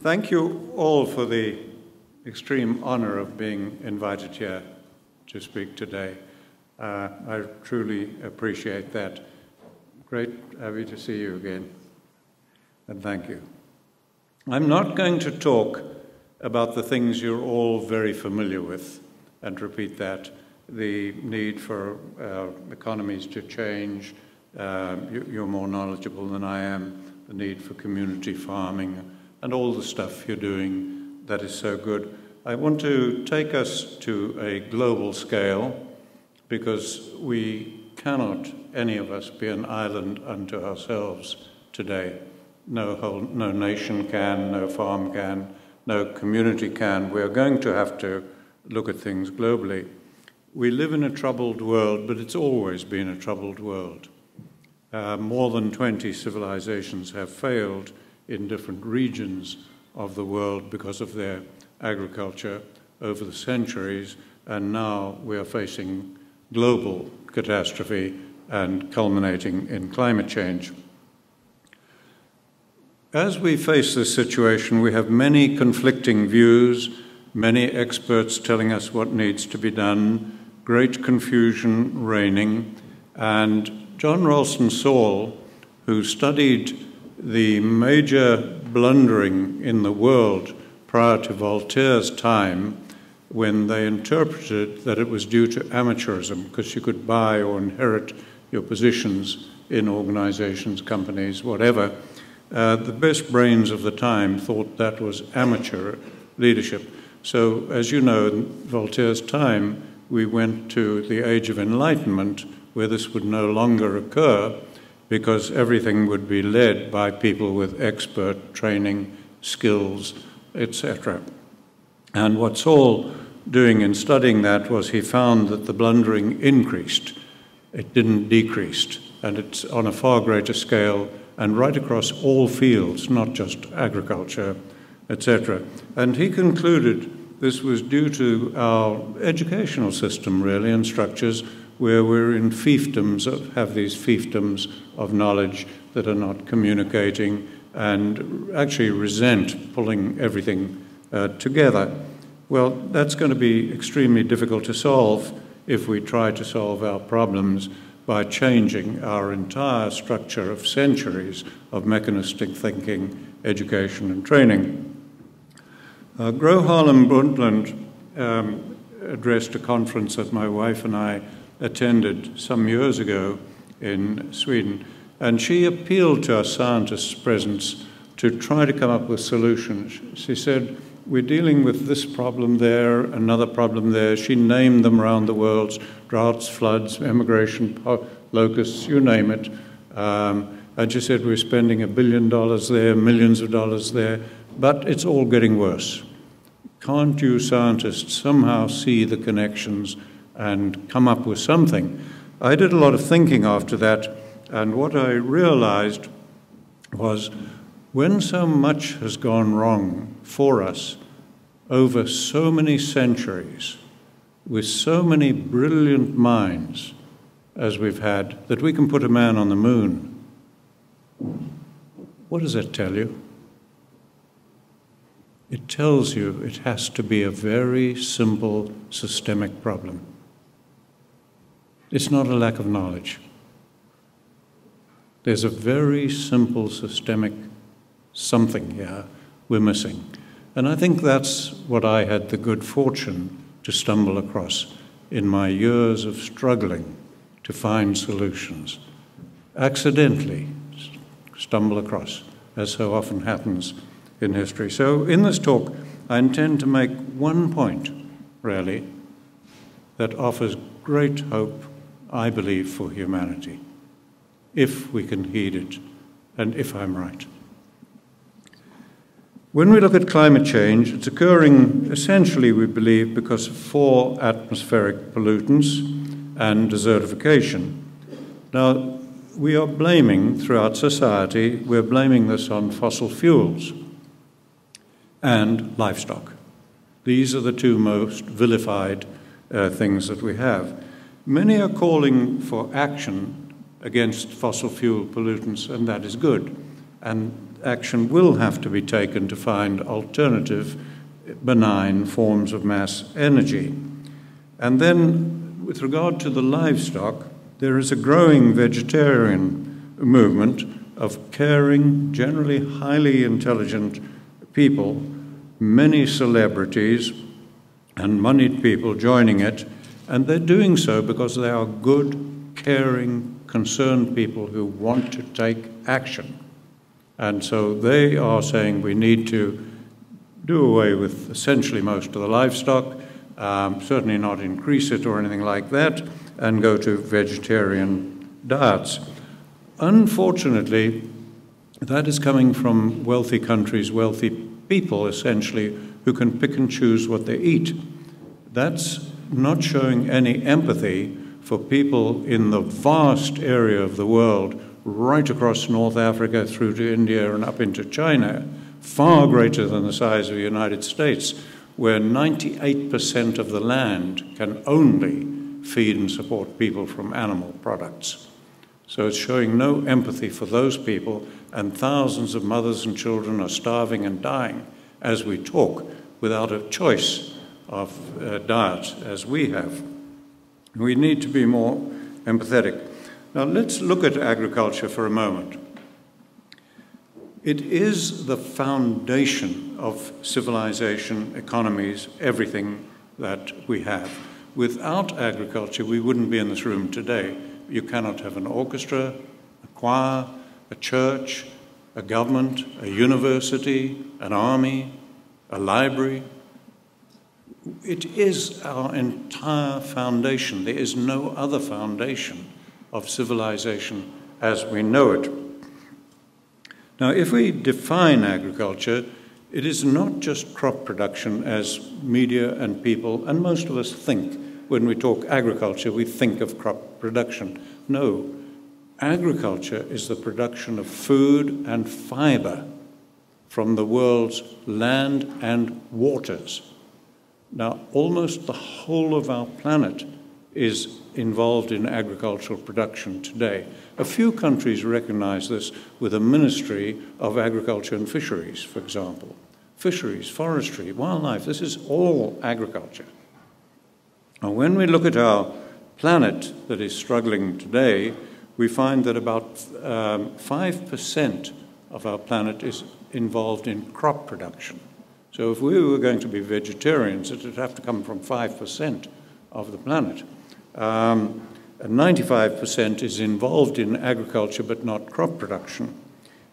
Thank you all for the extreme honor of being invited here to speak today. I truly appreciate that. Great, happy to see you again, and thank you. I'm not going to talk about the things you're all very familiar with, and repeat that, the need for economies to change, you're more knowledgeable than I am, the need for community farming, and all the stuff you're doing that is so good. I want to take us to a global scale, because we cannot, any of us, be an island unto ourselves today. No nation can, no farm can, no community can. We're going to have to look at things globally. We live in a troubled world, but it's always been a troubled world. More than 20 civilizations have failed in different regions of the world because of their agriculture over the centuries, and now we are facing global catastrophe and culminating in climate change. As we face this situation, we have many conflicting views, many experts telling us what needs to be done, great confusion reigning, and John Ralston Saul, who studied the major blundering in the world prior to Voltaire's time, when they interpreted that it was due to amateurism, because you could buy or inherit your positions in organizations, companies, whatever. The best brains of the time thought that was amateur leadership. So, as you know, in Voltaire's time, we went to the Age of Enlightenment, where this would no longer occur, because everything would be led by people with expert training, skills, etc. And what Saul doing in studying that was he found that the blundering increased. It didn't decrease, and it's on a far greater scale and right across all fields, not just agriculture, etc. And he concluded this was due to our educational system, really, and structures where we're in fiefdoms, have these fiefdoms of knowledge that are not communicating and actually resent pulling everything together. Well, that's going to be extremely difficult to solve if we try to solve our problems by changing our entire structure of centuries of mechanistic thinking, education, and training. Gro Harlem Brundtland addressed a conference that my wife and I attended some years ago in Sweden, and she appealed to our scientists' presence to try to come up with solutions. She said, we're dealing with this problem there, another problem there. She named them around the world: droughts, floods, immigration, locusts, you name it. And she said, we're spending $1 billion there, millions of dollars there, but it's all getting worse. Can't you scientists somehow see the connections and come up with something? I did a lot of thinking after that, and what I realized was when so much has gone wrong for us over so many centuries, with so many brilliant minds as we've had, that we can put a man on the moon. What does that tell you? It tells you it has to be a very simple systemic problem. It's not a lack of knowledge. There's a very simple systemic something here we're missing. And I think that's what I had the good fortune to stumble across in my years of struggling to find solutions. Accidentally stumble across, as so often happens in history. So in this talk, I intend to make one point, really, that offers great hope, I believe, for humanity, if we can heed it, and if I'm right. When we look at climate change, it's occurring essentially, we believe, because of 4 atmospheric pollutants and desertification. Now, we are blaming, throughout society, we're blaming this on fossil fuels and livestock. These are the 2 most vilified things that we have. Many are calling for action against fossil fuel pollutants, and that is good. And action will have to be taken to find alternative, benign forms of mass energy. And then, with regard to the livestock, there is a growing vegetarian movement of caring, generally highly intelligent people, many celebrities and moneyed people joining it, and they're doing so because they are good, caring, concerned people who want to take action. And so they are saying we need to do away with essentially most of the livestock, certainly not increase it or anything like that, and go to vegetarian diets. Unfortunately, that is coming from wealthy countries, wealthy people essentially, who can pick and choose what they eat. That's not showing any empathy for people in the vast area of the world, right across North Africa through to India and up into China, far greater than the size of the United States, where 98% of the land can only feed and support people from animal products. So it's showing no empathy for those people, and thousands of mothers and children are starving and dying as we talk without a choice of diet as we have. We need to be more empathetic. Now let's look at agriculture for a moment. It is the foundation of civilization, economies, everything that we have. Without agriculture, we wouldn't be in this room today. You cannot have an orchestra, a choir, a church, a government, a university, an army, a library. It is our entire foundation. There is no other foundation of civilization as we know it. Now, if we define agriculture, it is not just crop production as media and people, and most of us think. When we talk agriculture, we think of crop production. No, agriculture is the production of food and fiber from the world's land and waters. Now, almost the whole of our planet is involved in agricultural production today. A few countries recognize this with a Ministry of Agriculture and Fisheries, for example. Fisheries, forestry, wildlife, this is all agriculture. And when we look at our planet that is struggling today, we find that about 5% of our planet is involved in crop production. So if we were going to be vegetarians, it would have to come from 5% of the planet. 95% is involved in agriculture, but not crop production.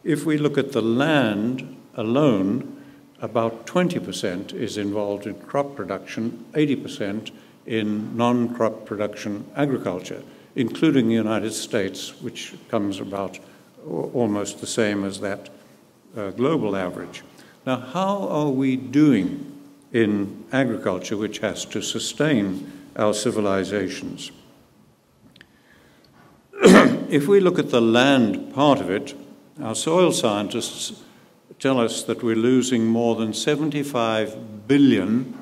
If we look at the land alone, about 20% is involved in crop production, 80% in non-crop production agriculture, including the United States, which comes about almost the same as that global average. Now, how are we doing in agriculture, which has to sustain our civilizations? If we look at the land part of it, our soil scientists tell us that we're losing more than 75 billion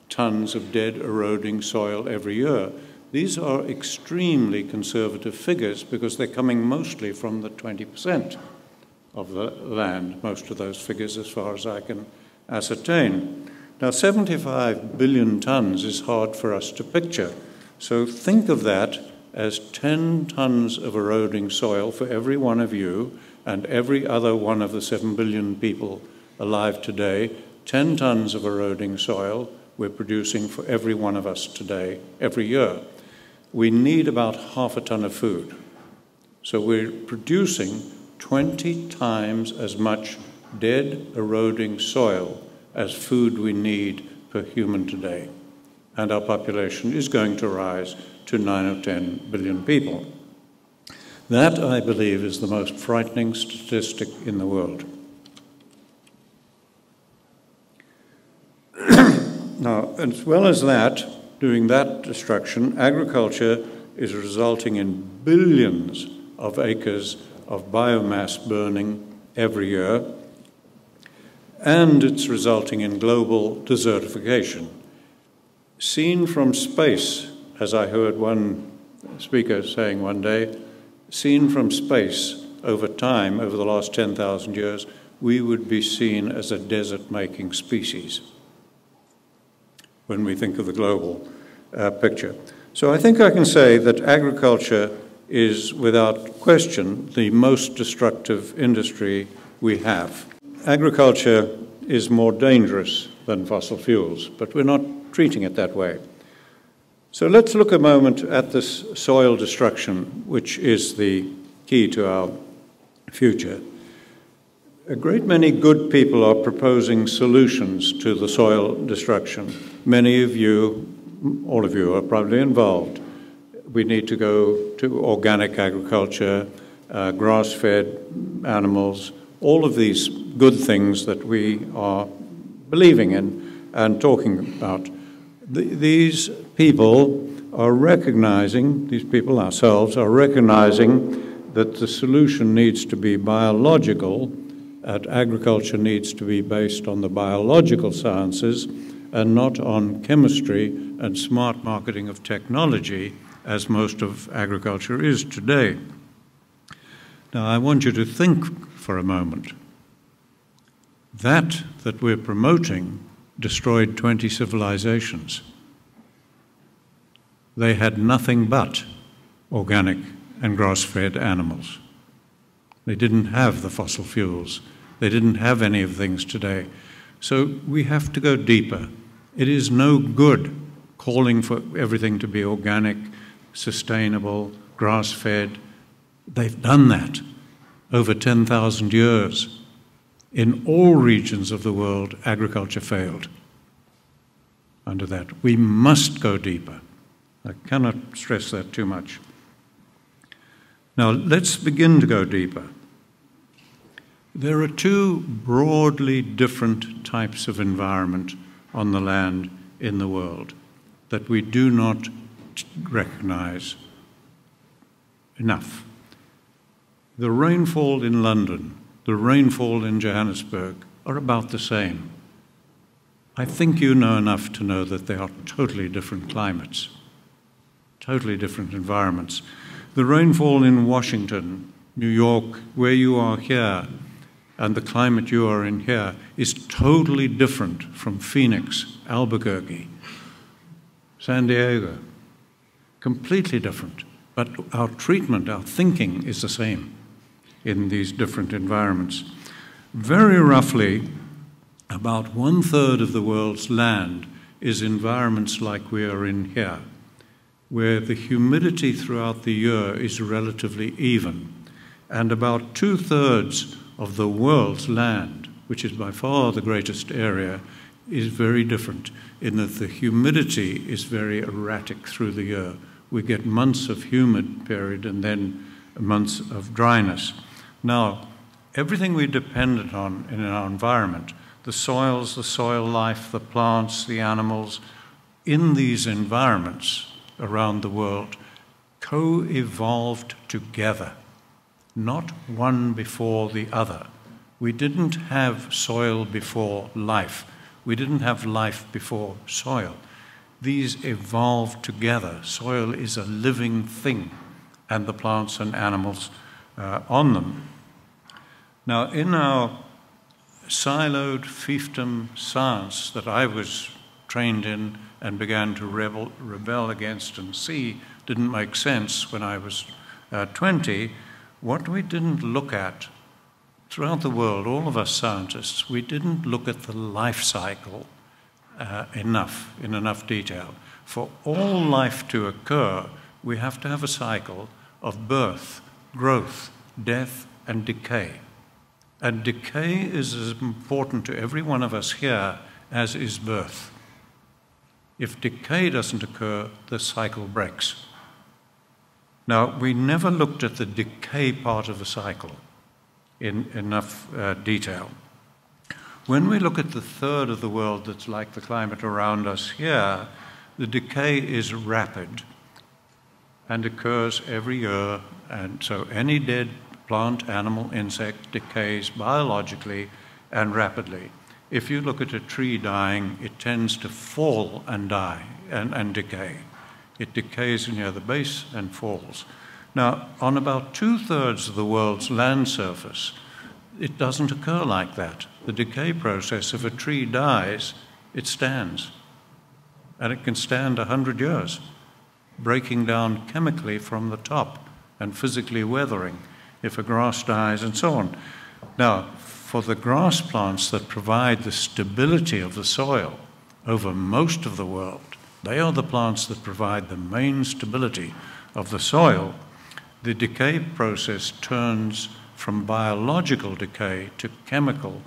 tons of dead eroding soil every year. These are extremely conservative figures because they're coming mostly from the 20% of the land, most of those figures as far as I can ascertain. Now, 75 billion tons is hard for us to picture. So think of that as 10 tons of eroding soil for every one of you and every other one of the 7 billion people alive today. 10 tons of eroding soil we're producing for every one of us today, every year. We need about half a ton of food. So we're producing 20 times as much dead, eroding soil as food we need per human today. And our population is going to rise to 9 or 10 billion people. That, I believe, is the most frightening statistic in the world. Now, as well as that, doing that destruction, agriculture is resulting in billions of acres of biomass burning every year, and it's resulting in global desertification. Seen from space, as I heard one speaker saying one day, seen from space over time, over the last 10,000 years, we would be seen as a desert-making species when we think of the global picture. So I think I can say that agriculture is, without question, the most destructive industry we have. Agriculture is more dangerous than fossil fuels, but we're not treating it that way. So let's look a moment at this soil destruction, which is the key to our future. A great many good people are proposing solutions to the soil destruction. Many of you, all of you, are probably involved. We need to go to organic agriculture, grass-fed animals, all of these good things that we are believing in and talking about. These people are recognizing, these people ourselves are recognizing that the solution needs to be biological, that agriculture needs to be based on the biological sciences and not on chemistry and smart marketing of technology, as most of agriculture is today. Now, I want you to think for a moment. That we're promoting destroyed 20 civilizations. They had nothing but organic and grass-fed animals. They didn't have the fossil fuels. They didn't have any of things today. So we have to go deeper. It is no good calling for everything to be organic, sustainable, grass-fed. They've done that over 10,000 years. In all regions of the world, agriculture failed under that. We must go deeper. I cannot stress that too much. Now, let's begin to go deeper. There are two broadly different types of environment on the land in the world that we do not recognize enough. The rainfall in London, the rainfall in Johannesburg are about the same. I think you know enough to know that they are totally different climates, totally different environments. The rainfall in Washington, New York, where you are here, and the climate you are in here is totally different from Phoenix, Albuquerque, San Diego. Completely different. But our treatment, our thinking is the same in these different environments. Very roughly, about 1/3 of the world's land is environments like we are in here, where the humidity throughout the year is relatively even, and about 2/3 of the world's land, which is by far the greatest area, is very different in that the humidity is very erratic through the year. We get months of humid period and then months of dryness. Now, everything we depended on in our environment, the soils, the soil life, the plants, the animals, in these environments around the world, co-evolved together, not one before the other. We didn't have soil before life. We didn't have life before soil. These evolved together. Soil is a living thing, and the plants and animals on them. Now, in our siloed fiefdom science that I was trained in and began to rebel against and see didn't make sense when I was 20, what we didn't look at throughout the world, all of us scientists, we didn't look at the life cycle in enough detail. For all life to occur, we have to have a cycle of birth, growth, death, and decay. And decay is as important to every one of us here as is birth. If decay doesn't occur, the cycle breaks. Now, we never looked at the decay part of the cycle in enough detail. When we look at the third of the world that's like the climate around us here, the decay is rapid and occurs every year, and so any dead plant, animal, insect decays biologically and rapidly. If you look at a tree dying, it tends to fall and die and decay. It decays near the base and falls. Now, on about 2/3 of the world's land surface, it doesn't occur like that. The decay process, if a tree dies, it stands. And it can stand 100 years, breaking down chemically from the top and physically weathering if a grass dies and so on. Now, for the grass plants that provide the stability of the soil over most of the world, they are the plants that provide the main stability of the soil. The decay process turns from biological decay to chemical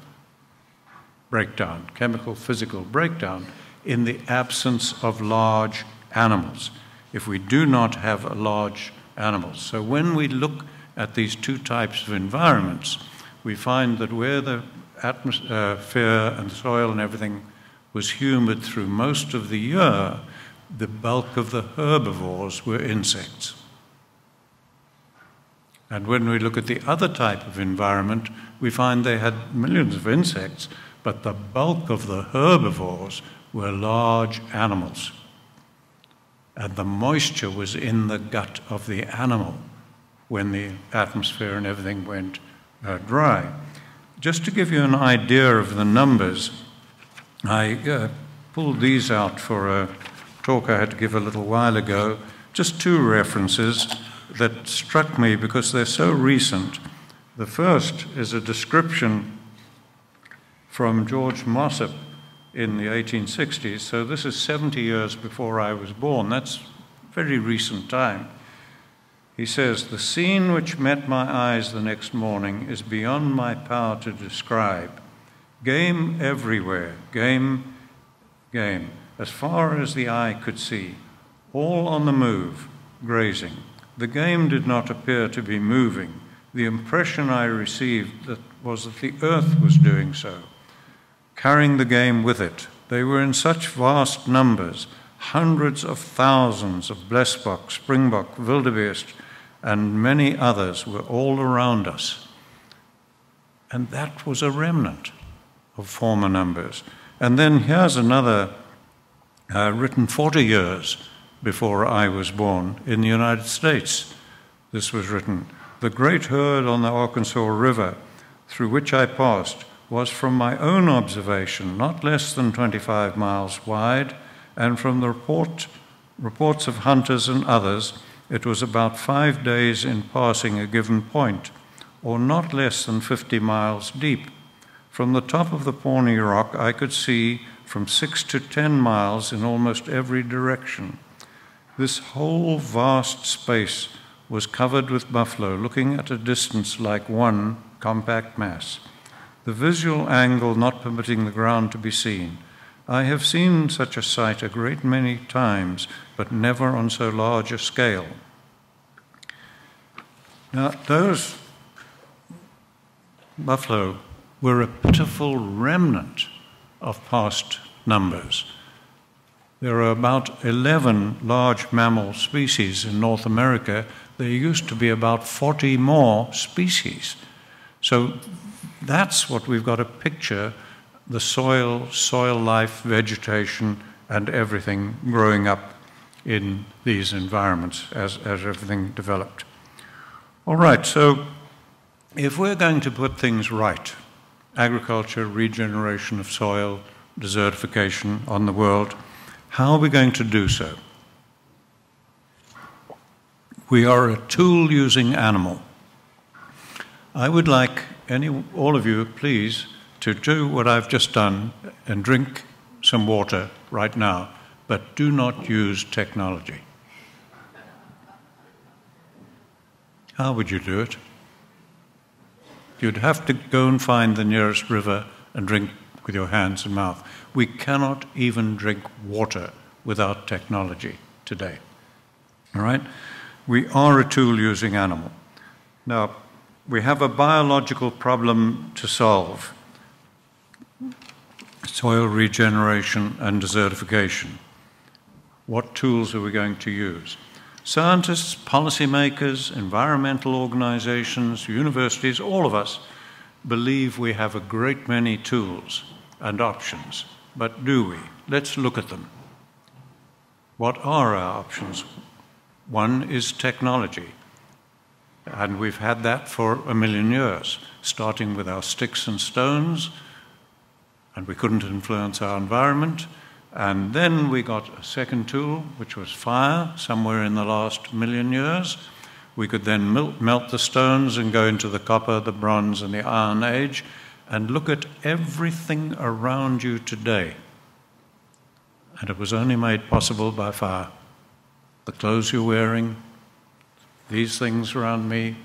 breakdown, chemical physical breakdown, in the absence of large animals, if we do not have large animals. So when we look at these two types of environments, we find that where the atmosphere and soil and everything was humid through most of the year, the bulk of the herbivores were insects. And when we look at the other type of environment, we find they had millions of insects, but the bulk of the herbivores were large animals. And the moisture was in the gut of the animal when the atmosphere and everything went dry. Just to give you an idea of the numbers, I pulled these out for a talk I had to give a little while ago. Just two references that struck me because they're so recent. The first is a description from George Mossop in the 1860s, so this is 70 years before I was born. That's very recent time. He says, "The scene which met my eyes the next morning is beyond my power to describe. Game everywhere, game, game, as far as the eye could see, all on the move, grazing. The game did not appear to be moving. The impression I received was that the earth was doing so, carrying the game with it. They were in such vast numbers, hundreds of thousands of blesbok, springbok, wildebeest, and many others were all around us." And that was a remnant of former numbers. And then here's another written 40 years before I was born in the United States. This was written, "The great herd on the Arkansas River through which I passed was from my own observation not less than 25 miles wide, and from the reports of hunters and others, it was about 5 days in passing a given point, or not less than 50 miles deep. From the top of the Pawnee Rock, I could see from 6 to 10 miles in almost every direction. This whole vast space was covered with buffalo, looking at a distance like one compact mass, the visual angle not permitting the ground to be seen. I have seen such a sight a great many times, but never on so large a scale." Now, those buffalo were a pitiful remnant of past numbers. There are about 11 large mammal species in North America. There used to be about 40 more species. So that's what we've got to picture, the soil life, vegetation, and everything growing up in these environments as everything developed. All right, so if we're going to put things right, agriculture, regeneration of soil, desertification on the world, how are we going to do so? We are a tool-using animal. I would like all of you, please, to do what I've just done and drink some water right now, but do not use technology. How would you do it? You'd have to go and find the nearest river and drink with your hands and mouth. We cannot even drink water without technology today. All right? We are a tool-using animal. Now, we have a biological problem to solve: soil regeneration and desertification. What tools are we going to use? Scientists, policymakers, environmental organizations, universities, all of us believe we have a great many tools and options. But do we? Let's look at them. What are our options? One is technology. And we've had that for 1,000,000 years, starting with our sticks and stones, and we couldn't influence our environment. And then we got a second tool, which was fire, somewhere in the last 1,000,000 years. We could then melt the stones and go into the copper, the bronze, and the Iron Age, and look at everything around you today. And it was only made possible by fire. The clothes you're wearing, these things around me,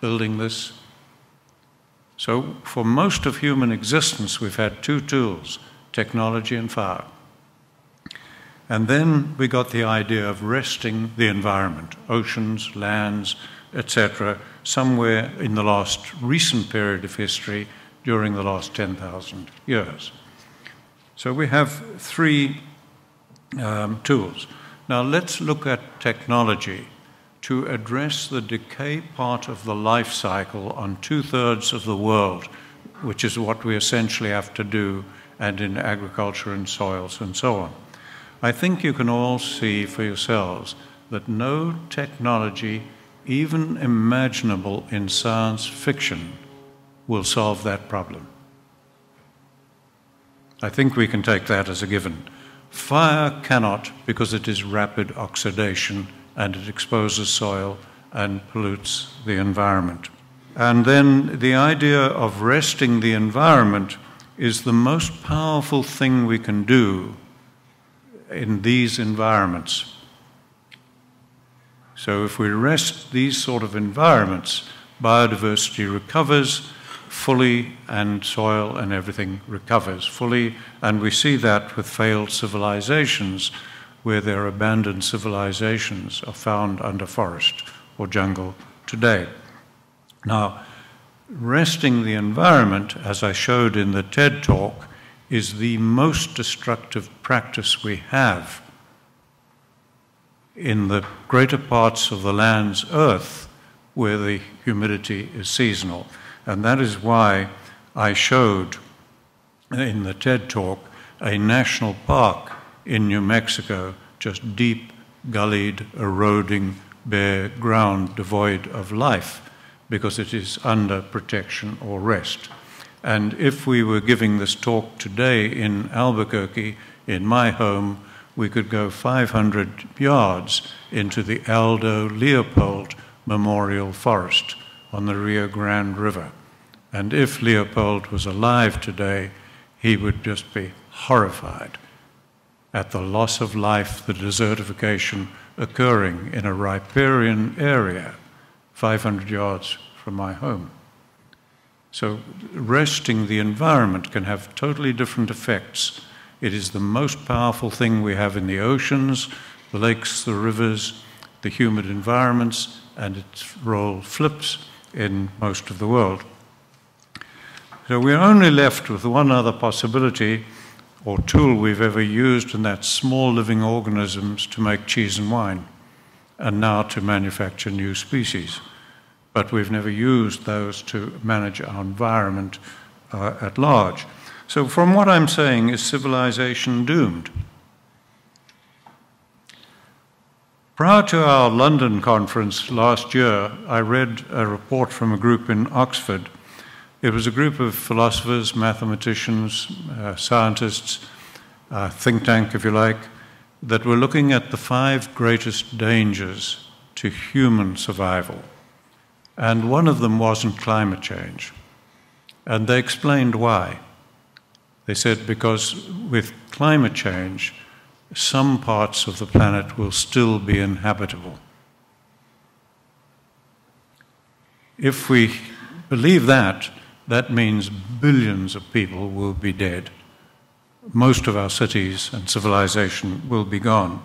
building this. So for most of human existence, we've had two tools, technology and fire. And then we got the idea of resting the environment, oceans, lands, etc., somewhere in the last recent period of history during the last 10,000 years. So we have three tools. Now let's look at technology to address the decay part of the life cycle on 2/3 of the world, which is what we essentially have to do, and in agriculture and soils and so on. I think you can all see for yourselves that no technology, even imaginable in science fiction, will solve that problem. I think we can take that as a given. Fire cannot, because it is rapid oxidation and it exposes soil and pollutes the environment. And then the idea of resting the environment is the most powerful thing we can do in these environments. So if we rest these sort of environments, biodiversity recovers fully and soil and everything recovers fully, and we see that with failed civilizations where their abandoned civilizations are found under forest or jungle today. Now, resting the environment, as I showed in the TED talk, is the most destructive practice we have in the greater parts of the land's earth where the humidity is seasonal. And that is why I showed in the TED talk a national park in New Mexico, just deep, gullied, eroding, bare ground devoid of life, because it is under protection or rest. And if we were giving this talk today in Albuquerque, in my home, we could go 500 yards into the Aldo Leopold Memorial Forest on the Rio Grande River. And if Leopold was alive today, he would just be horrified at the loss of life, the desertification occurring in a riparian area 500 yards from my home. So resting the environment can have totally different effects. It is the most powerful thing we have in the oceans, the lakes, the rivers, the humid environments, and its role flips in most of the world. So we're only left with one other possibility or tool we've ever used, and that's small living organisms to make cheese and wine, and now to manufacture new species. But we've never used those to manage our environment at large. So from what I'm saying, is civilization doomed? Prior to our London conference last year, I read a report from a group in Oxford. It was a group of philosophers, mathematicians, scientists, think tank, if you like, that were looking at the 5 greatest dangers to human survival. And one of them wasn't climate change. And they explained why. They said because with climate change, some parts of the planet will still be inhabitable. If we believe that, that means billions of people will be dead. Most of our cities and civilization will be gone.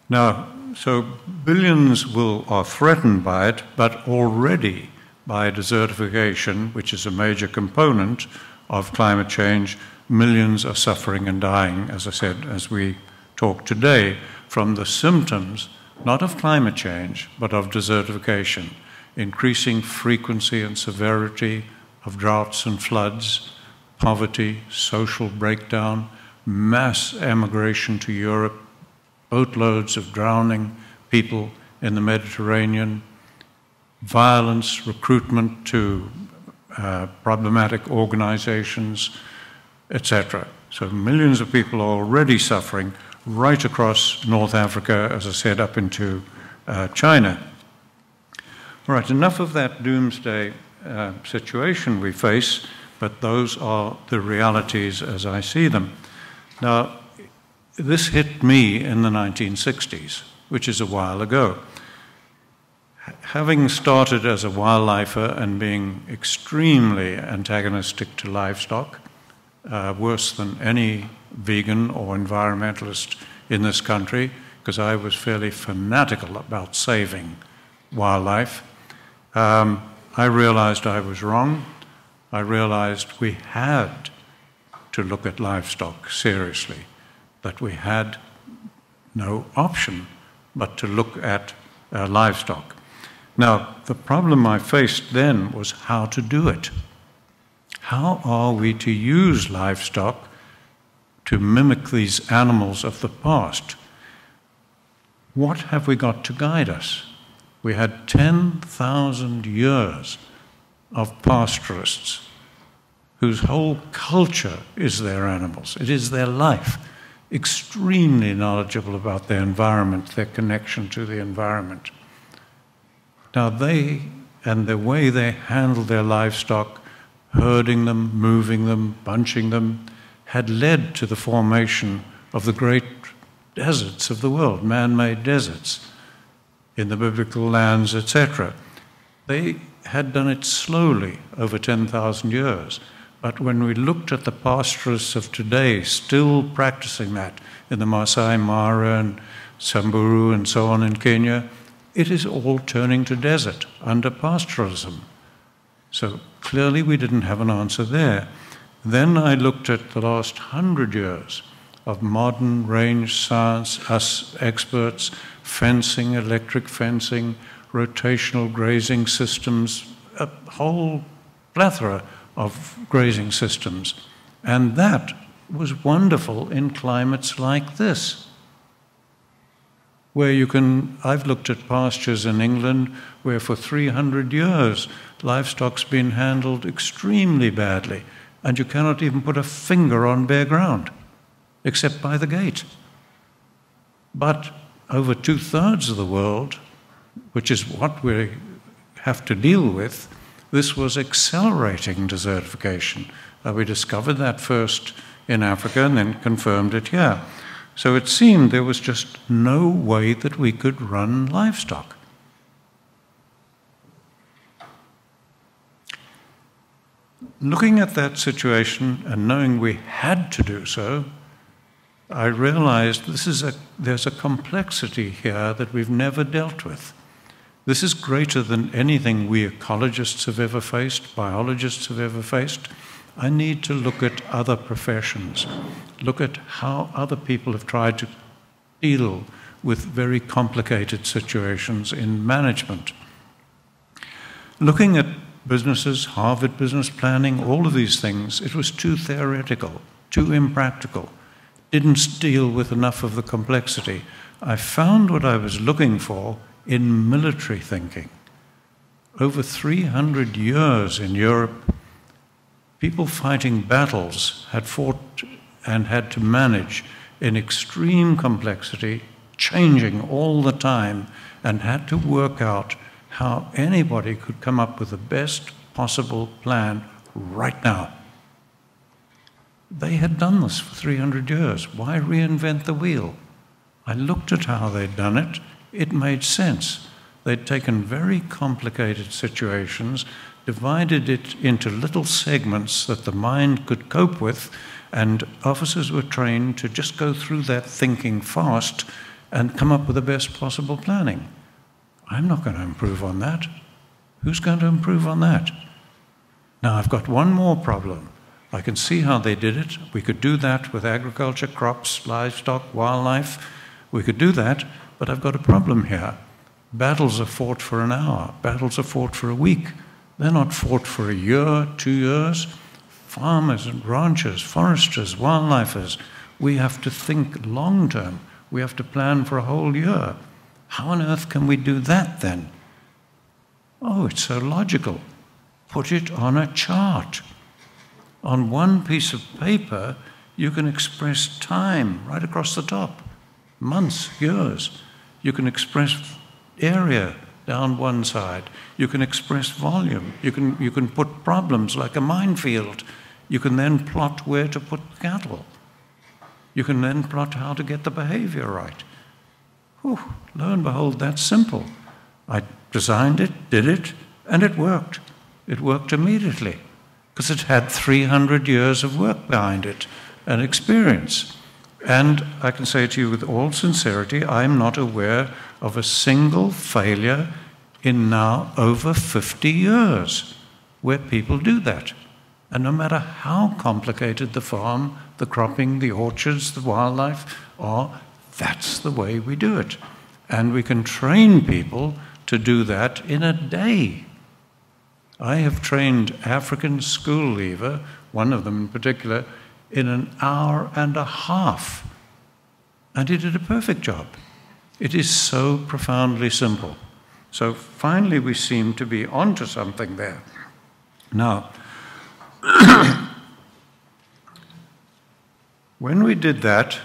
Now, so billions are threatened by it, but already by desertification, which is a major component of climate change, millions are suffering and dying, as I said, as we talk today, from the symptoms, not of climate change, but of desertification, increasing frequency and severity of droughts and floods, poverty, social breakdown, mass emigration to Europe, boatloads of drowning people in the Mediterranean, violence, recruitment to problematic organizations, etc. So millions of people are already suffering right across North Africa, as I said, up into China. All right, enough of that doomsday situation we face, but those are the realities as I see them. Now, this hit me in the 1960s, which is a while ago. Having started as a wildlifer and being extremely antagonistic to livestock, worse than any vegan or environmentalist in this country, because I was fairly fanatical about saving wildlife, I realized I was wrong. I realized we had to look at livestock seriously, that we had no option but to look at livestock. Now, the problem I faced then was how to do it. How are we to use livestock to mimic these animals of the past? What have we got to guide us? We had 10,000 years of pastoralists whose whole culture is their animals. It is their life. Extremely knowledgeable about their environment, their connection to the environment. Now they, and the way they handled their livestock, herding them, moving them, bunching them, had led to the formation of the great deserts of the world, man-made deserts in the biblical lands, etc. They had done it slowly over 10,000 years. But when we looked at the pastoralists of today still practicing that in the Masai Mara and Samburu and so on in Kenya, it is all turning to desert under pastoralism. So clearly we didn't have an answer there. Then I looked at the last 100 years of modern range science, us experts, fencing, electric fencing, rotational grazing systems, a whole plethora of grazing systems. And that was wonderful in climates like this, where you can, I've looked at pastures in England where for 300 years livestock's been handled extremely badly, and you cannot even put a finger on bare ground, except by the gate. But over 2/3 of the world, which is what we have to deal with, this was accelerating desertification. We discovered that first in Africa and then confirmed it here. So it seemed there was just no way that we could run livestock. Looking at that situation and knowing we had to do so, I realized there's a complexity here that we've never dealt with. This is greater than anything we ecologists have ever faced, biologists have ever faced. I need to look at other professions, look at how other people have tried to deal with very complicated situations in management. Looking at businesses, Harvard Business Planning, all of these things, it was too theoretical, too impractical, didn't deal with enough of the complexity. I found what I was looking for in military thinking. Over 300 years in Europe, people fighting battles had fought and had to manage in extreme complexity, changing all the time, and had to work out how anybody could come up with the best possible plan right now. They had done this for 300 years. Why reinvent the wheel? I looked at how they'd done it. It made sense. They'd taken very complicated situations, divided it into little segments that the mind could cope with, and officers were trained to just go through that thinking fast and come up with the best possible planning. I'm not going to improve on that. Who's going to improve on that? Now, I've got one more problem. I can see how they did it. We could do that with agriculture, crops, livestock, wildlife. We could do that, but I've got a problem here. Battles are fought for an hour. Battles are fought for a week. They're not fought for a year, 2 years. Farmers and ranchers, foresters, wildlifers, we have to think long term. We have to plan for a whole year. How on earth can we do that then? Oh, it's so logical. Put it on a chart. On one piece of paper, you can express time right across the top. Months, years. You can express area down one side. You can express volume. You can put problems like a minefield. You can then plot where to put cattle. You can then plot how to get the behavior right. Whew, lo and behold, that's simple. I designed it, did it, and it worked. It worked immediately because it had 300 years of work behind it and experience. And I can say to you with all sincerity, I'm not aware of a single failure in now over 50 years where people do that. And no matter how complicated the farm, the cropping, the orchards, the wildlife are, that's the way we do it. And we can train people to do that in a day. I have trained African school leaver, one of them in particular, in an hour and a half. And he did a perfect job. It is so profoundly simple. So finally we seem to be onto something there. Now, when we did that,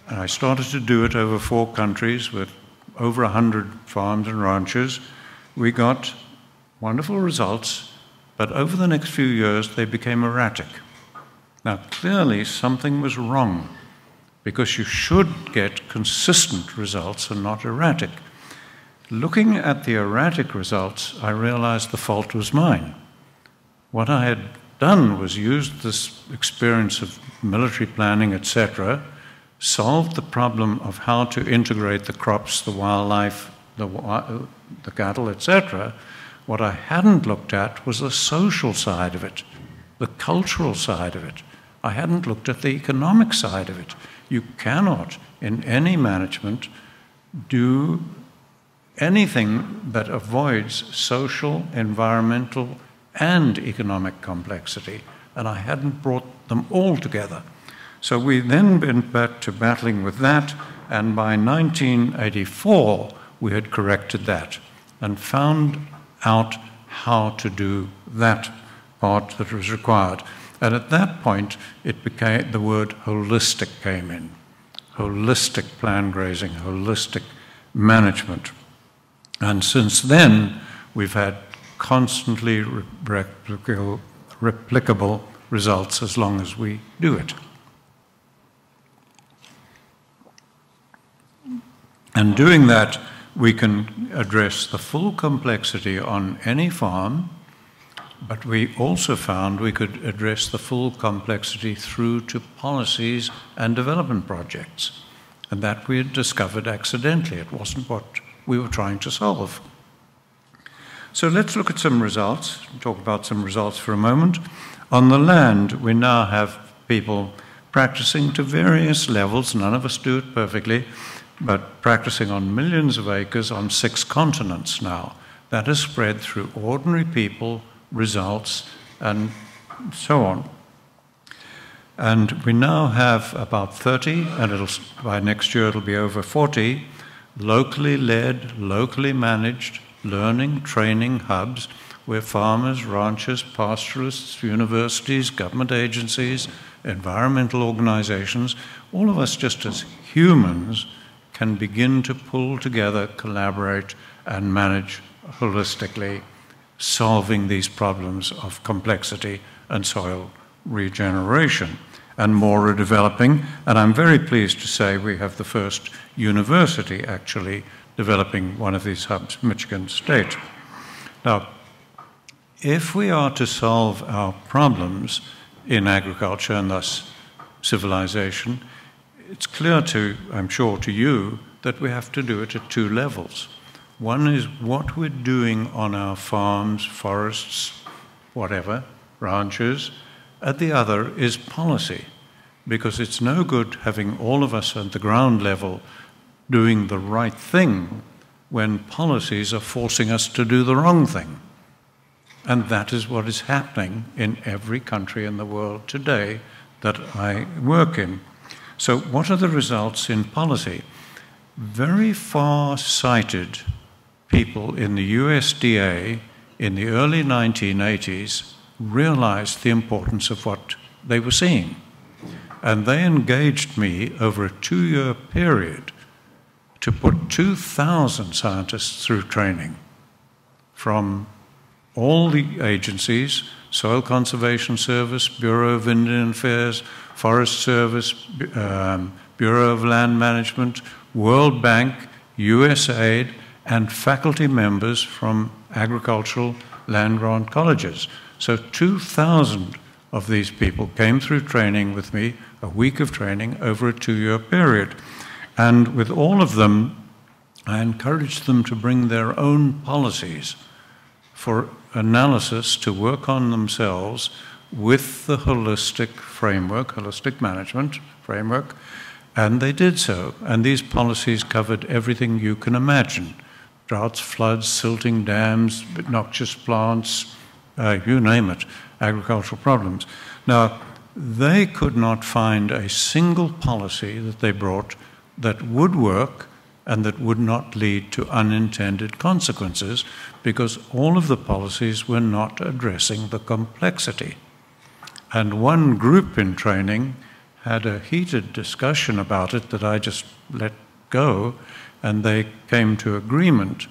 and I started to do it over 4 countries with over 100 farms and ranches, we got wonderful results, but over the next few years they became erratic. Now clearly something was wrong, because you should get consistent results and not erratic. Looking at the erratic results, I realized the fault was mine. What I had done was used this experience of military planning, etc., solved the problem of how to integrate the crops, the wildlife, the cattle, etc. What I hadn't looked at was the social side of it, the cultural side of it. I hadn't looked at the economic side of it. You cannot, in any management, do anything that avoids social, environmental, and economic complexity. And I hadn't brought them all together. So we then went back to battling with that, and by 1984, we had corrected that and found out how to do that part that was required. And at that point, it became, the word holistic came in. Holistic plan grazing, holistic management. And since then, we've had constantly replicable results as long as we do it. And doing that, we can address the full complexity on any farm, but we also found we could address the full complexity through to policies and development projects. And that we had discovered accidentally. It wasn't what we were trying to solve. So let's look at some results, talk about some results for a moment. On the land, we now have people practicing to various levels. None of us do it perfectly, but practicing on millions of acres on 6 continents now. That is spread through ordinary people, results, and so on. And we now have about 30, and by next year it'll be over 40, locally led, locally managed learning, training hubs where farmers, ranchers, pastoralists, universities, government agencies, environmental organizations, all of us just as humans can begin to pull together, collaborate, and manage holistically, solving these problems of complexity and soil regeneration. And more are developing, and I'm very pleased to say we have the first university actually developing one of these hubs, Michigan State. Now, if we are to solve our problems in agriculture and thus civilization, it's clear to, I'm sure, to you that we have to do it at 2 levels. One is what we're doing on our farms, forests, whatever, ranches. At the other is policy, because it's no good having all of us at the ground level doing the right thing when policies are forcing us to do the wrong thing. And that is what is happening in every country in the world today that I work in. So what are the results in policy? very far-sighted people in the USDA in the early 1980s realized the importance of what they were seeing. And they engaged me over a 2-year period to put 2,000 scientists through training from all the agencies: Soil Conservation Service, Bureau of Indian Affairs, Forest Service, Bureau of Land Management, World Bank, USAID, and faculty members from agricultural land-grant colleges. So 2,000 of these people came through training with me, a week of training over a 2-year period. And with all of them, I encouraged them to bring their own policies for analysis to work on themselves with the holistic framework, holistic management framework, and they did so. And these policies covered everything you can imagine: droughts, floods, silting dams, noxious plants, you name it, agricultural problems. Now, they could not find a single policy that they brought that would work and that would not lead to unintended consequences, because all of the policies were not addressing the complexity. And one group in training had a heated discussion about it that I just let go, and they came to agreement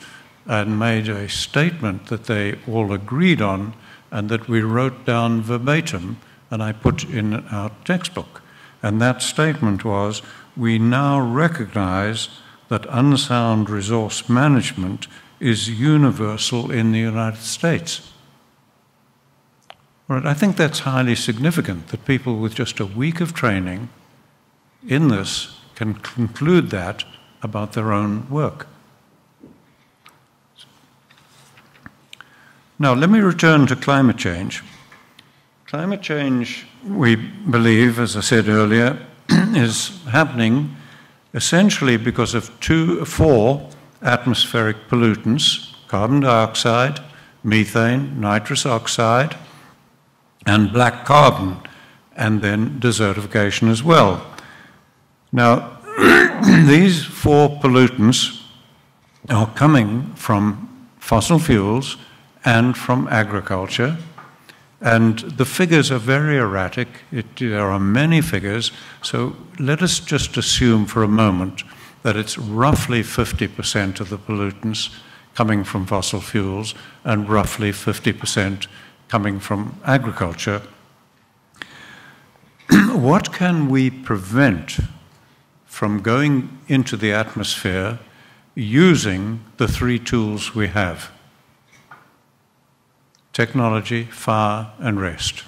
and made a statement that they all agreed on and that we wrote down verbatim and I put in our textbook. And that statement was, we now recognize that unsound resource management is universal in the United States. Right, I think that's highly significant, that people with just a week of training in this can conclude that about their own work. Now, let me return to climate change. Climate change, we believe, as I said earlier, is happening essentially because of 4 atmospheric pollutants: carbon dioxide, methane, nitrous oxide, and black carbon, and then desertification as well. Now, these 4 pollutants are coming from fossil fuels and from agriculture, and the figures are very erratic. There are many figures, so let us just assume for a moment that it's roughly 50% of the pollutants coming from fossil fuels and roughly 50% coming from agriculture. What can we prevent from going into the atmosphere using the 3 tools we have? Technology, fire, and rest.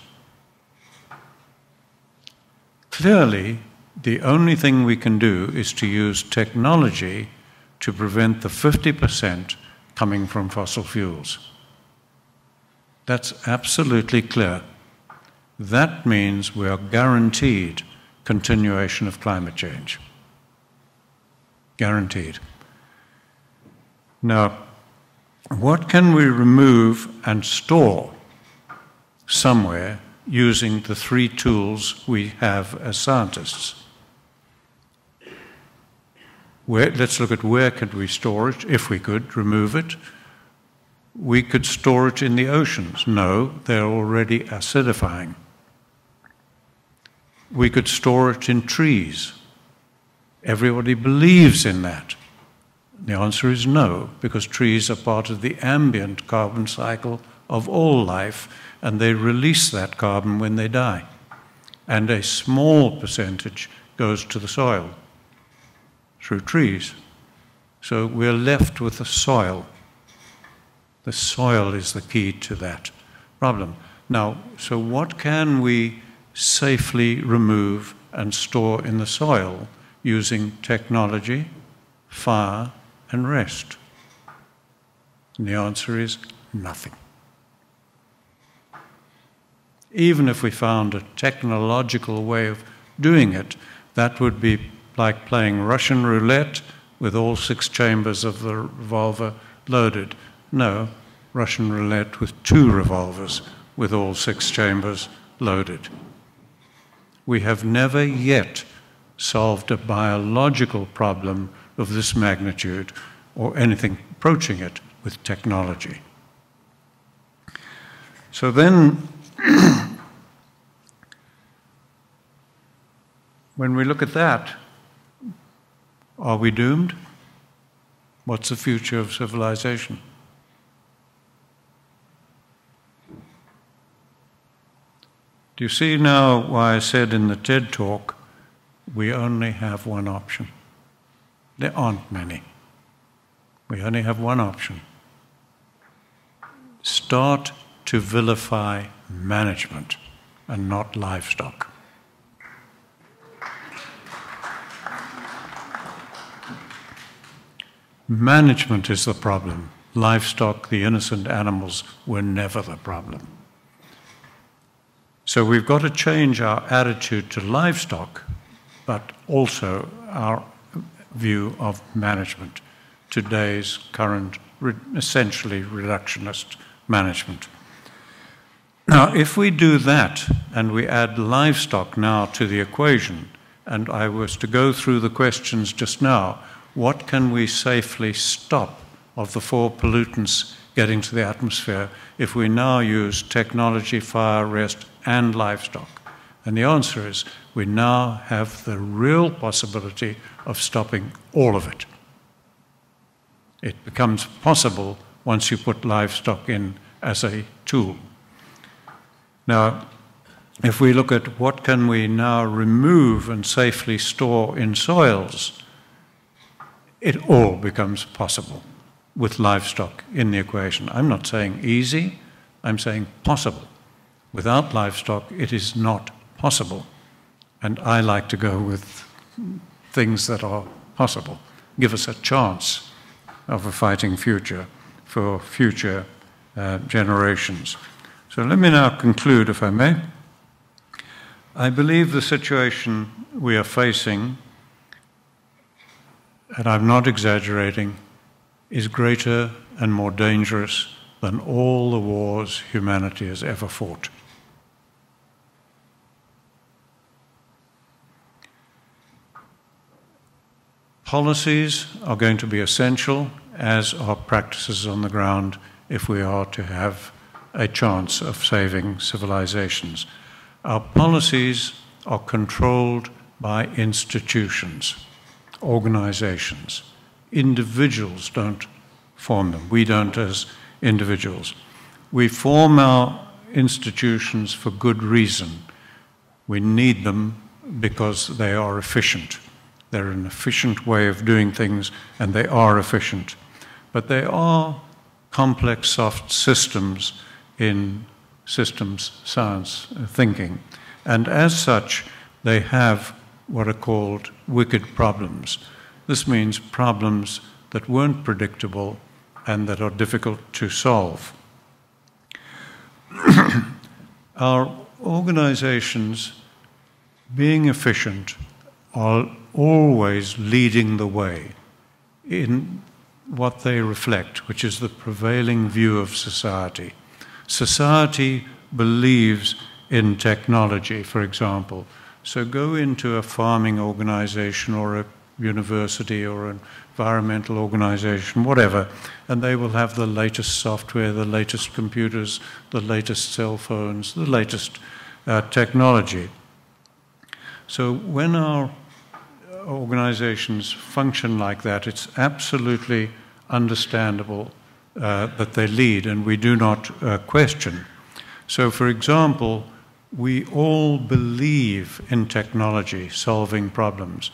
Clearly, the only thing we can do is to use technology to prevent the 50% coming from fossil fuels. That's absolutely clear. That means we are guaranteed continuation of climate change. Guaranteed. Now, what can we remove and store somewhere using the 3 tools we have as scientists? Let's look at where could we store it, if we could remove it. We could store it in the oceans. No, they're already acidifying. We could store it in trees. Everybody believes in that. The answer is no, because trees are part of the ambient carbon cycle of all life, and they release that carbon when they die. And a small percentage goes to the soil through trees. So we're left with the soil. The soil is the key to that problem. Now, so what can we safely remove and store in the soil using technology, fire, and rest? And the answer is nothing. Even if we found a technological way of doing it, that would be like playing Russian roulette with all 6 chambers of the revolver loaded. No, Russian roulette with 2 revolvers with all 6 chambers loaded. We have never yet solved a biological problem of this magnitude or anything approaching it with technology. So then, when we look at that, are we doomed? What's the future of civilization? Do you see now why I said in the TED talk, we only have one option? There aren't many. We only have one option. Start to vilify management and not livestock. Management is the problem. Livestock, the innocent animals, were never the problem. So we've got to change our attitude to livestock, but also our view of management, today's current, essentially reductionist management. Now, if we do that, and we add livestock now to the equation, and I was to go through the questions just now, what can we safely stop of the 4 pollutants getting to the atmosphere if we now use technology, fire arrest, and livestock? And the answer is we now have the real possibility of stopping all of it. It becomes possible once you put livestock in as a tool. Now, if we look at what can we now remove and safely store in soils, it all becomes possible with livestock in the equation. I'm not saying easy, I'm saying possible. Without livestock, it is not possible. And I like to go with things that are possible. Give us a chance of a fighting future for future generations. So let me now conclude, if I may. I believe the situation we are facing, and I'm not exaggerating, is greater and more dangerous than all the wars humanity has ever fought. Policies are going to be essential, as are practices on the ground, if we are to have a chance of saving civilizations. Our policies are controlled by institutions, organizations. Individuals don't form them. We don't as individuals. We form our institutions for good reason. We need them because they are efficient. They're an efficient way of doing things, and they are efficient. But they are complex, soft systems in systems science thinking. And as such, they have what are called wicked problems. This means problems that weren't predictable and that are difficult to solve. Our organizations, being efficient, are always leading the way in what they reflect, which is the prevailing view of society. Society believes in technology, for example. So go into a farming organization or a university or an environmental organization, whatever, and they will have the latest software, the latest computers, the latest cell phones, the latest technology. So when our organizations function like that, it's absolutely understandable that they lead, and we do not question. So, for example, we all believe in technology solving problems.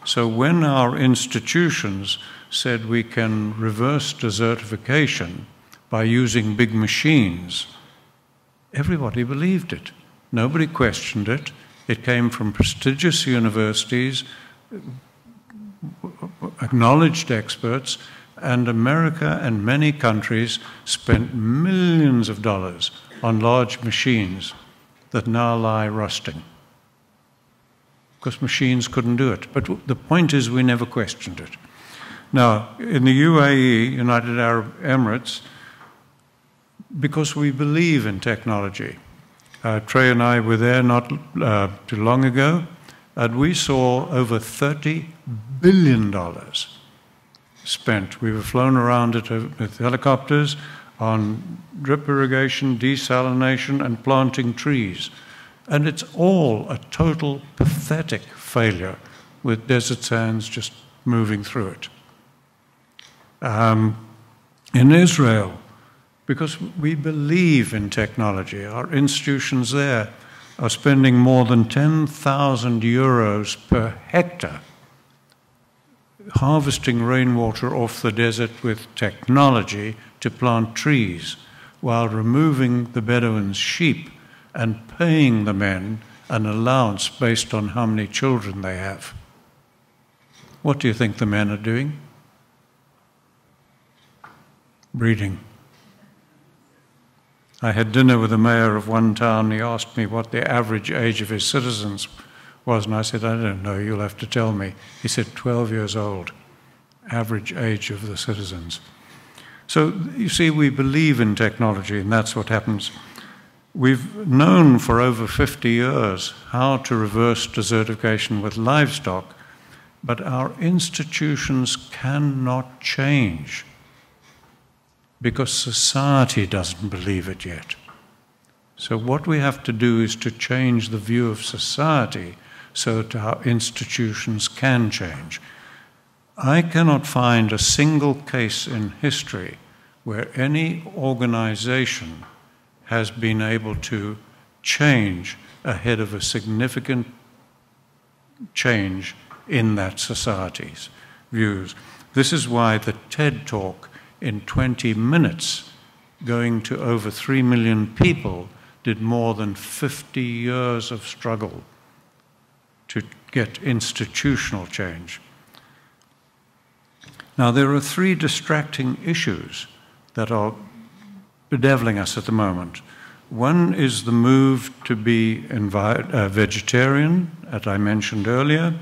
So when our institutions said we can reverse desertification by using big machines, everybody believed it. Nobody questioned it. It came from prestigious universities, acknowledged experts, and America and many countries spent millions of dollars on large machines that now lie rusting, because machines couldn't do it. But the point is, we never questioned it. Now, in the UAE, United Arab Emirates, because we believe in technology, Trey and I were there not too long ago, and we saw over $30 billion spent. We were flown around it with helicopters on drip irrigation, desalination, and planting trees. And it's all a total pathetic failure, with desert sands just moving through it. In Israel, because we believe in technology, our institutions there are spending more than 10,000 euros per hectare harvesting rainwater off the desert with technology to plant trees, while removing the Bedouins' sheep and paying the men an allowance based on how many children they have. What do you think the men are doing? Breeding. I had dinner with the mayor of one town. He asked me what the average age of his citizens was, and I said, I don't know, you'll have to tell me. He said, 12 years old, average age of the citizens. So, you see, we believe in technology, and that's what happens. We've known for over 50 years how to reverse desertification with livestock, but our institutions cannot change because society doesn't believe it yet. So what we have to do is to change the view of society so that our institutions can change. I cannot find a single case in history where any organization has been able to change ahead of a significant change in that society's views. This is why the TED Talk in 20 minutes, going to over 3 million people, did more than 50 years of struggle to get institutional change. Now, there are 3 distracting issues that are bedeviling us at the moment. One is the move to be vegetarian, as I mentioned earlier.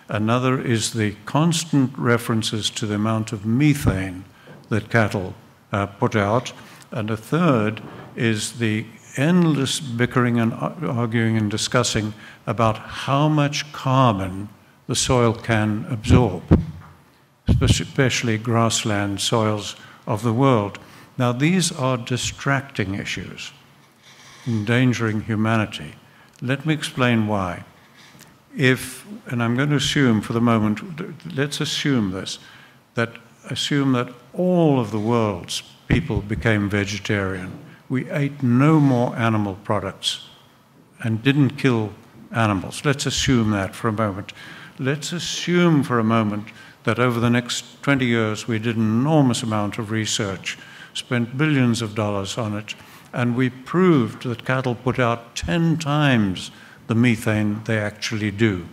Another is the constant references to the amount of methane that cattle put out. And a third is the endless bickering and arguing and discussing about how much carbon the soil can absorb, especially grassland soils of the world. Now, these are distracting issues, endangering humanity. Let me explain why. And I'm going to assume for the moment, let's assume this, assume that all of the world's people became vegetarian. We ate no more animal products and didn't kill animals. Let's assume that for a moment. Let's assume for a moment that over the next 20 years we did an enormous amount of research, spent billions of dollars on it, and we proved that cattle put out 10 times the methane they actually do.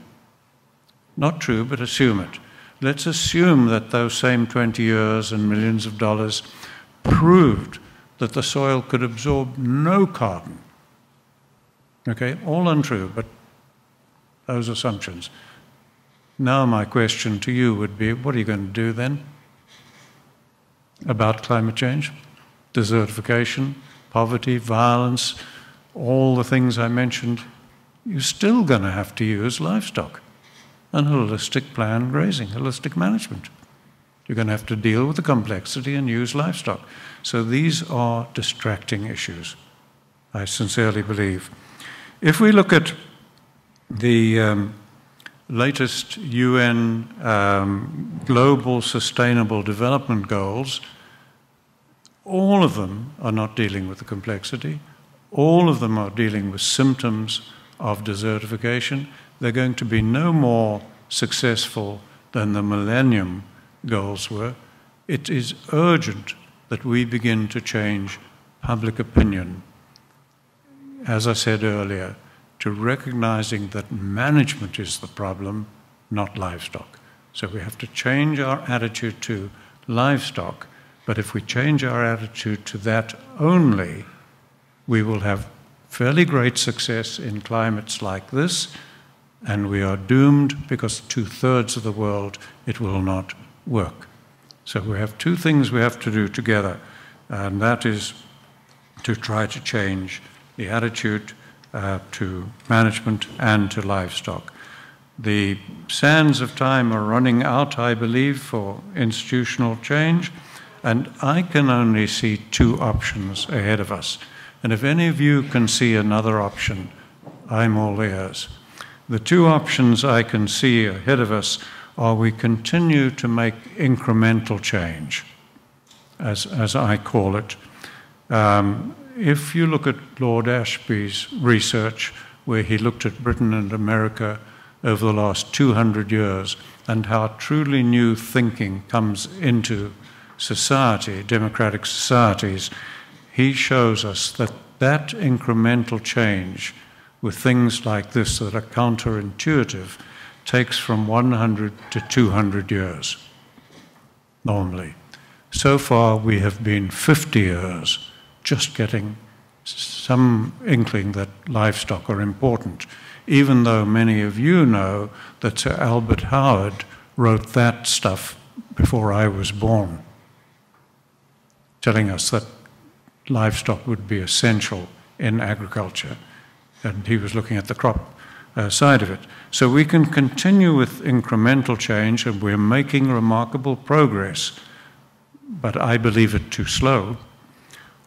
Not true, but assume it. Let's assume that those same 20 years and millions of dollars proved that the soil could absorb no carbon. Okay, all untrue, but those assumptions. Now my question to you would be, what are you going to do then about climate change, desertification, poverty, violence, all the things I mentioned? You're still going to have to use livestock and holistic planned grazing, holistic management. You're going to have to deal with the complexity and use livestock. So these are distracting issues, I sincerely believe. If we look at the latest UN Global Sustainable Development Goals, all of them are not dealing with the complexity. All of them are dealing with symptoms of desertification. They're going to be no more successful than the Millennium Goals were. It is urgent that we begin to change public opinion, as I said earlier, to recognizing that management is the problem, not livestock. So we have to change our attitude to livestock, but if we change our attitude to that only, we will have fairly great success in climates like this, and we are doomed because 2/3 of the world, it will not work. So we have 2 things we have to do together, and that is to try to change the attitude to management and to livestock. The sands of time are running out, I believe, for institutional change, and I can only see two options ahead of us. And if any of you can see another option, I'm all ears. The two options I can see ahead of us are we continue to make incremental change, as I call it. If you look at Lord Ashby's research, where he looked at Britain and America over the last 200 years and how truly new thinking comes into society, democratic societies, he shows us that that incremental change with things like this that are counterintuitive takes from 100 to 200 years, normally. So far, we have been 50 years just getting some inkling that livestock are important, even though many of you know that Sir Albert Howard wrote that stuff before I was born, telling us that livestock would be essential in agriculture, and he was looking at the crop side of it. So we can continue with incremental change, and we're making remarkable progress, but I believe it too slow.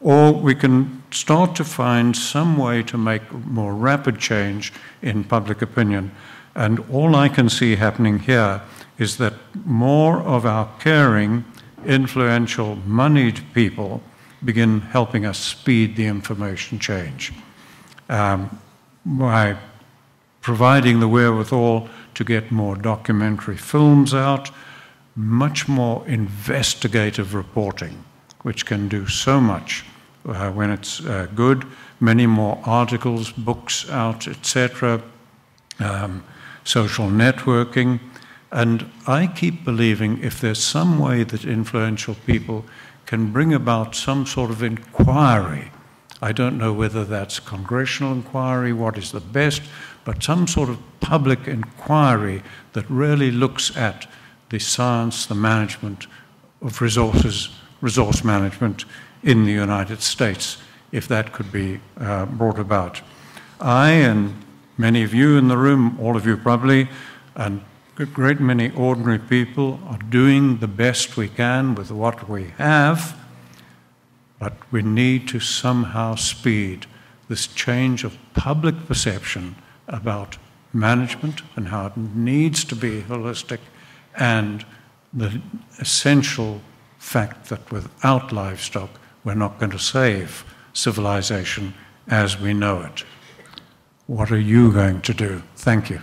Or we can start to find some way to make more rapid change in public opinion. And all I can see happening here is that more of our caring, influential, moneyed people begin helping us speed the information change. By providing the wherewithal to get more documentary films out, much more investigative reporting, which can do so much when it's good, many more articles, books out, etc., social networking. And I keep believing if there's some way that influential people can bring about some sort of inquiry, I don't know whether that's congressional inquiry, what is the best, but some sort of public inquiry that really looks at the science, the management of resources, resource management in the United States, if that could be brought about. I and many of you in the room, all of you probably, and a great many ordinary people are doing the best we can with what we have, but we need to somehow speed this change of public perception about management and how it needs to be holistic, and the essential fact that without livestock, we're not going to save civilization as we know it. What are you going to do? Thank you.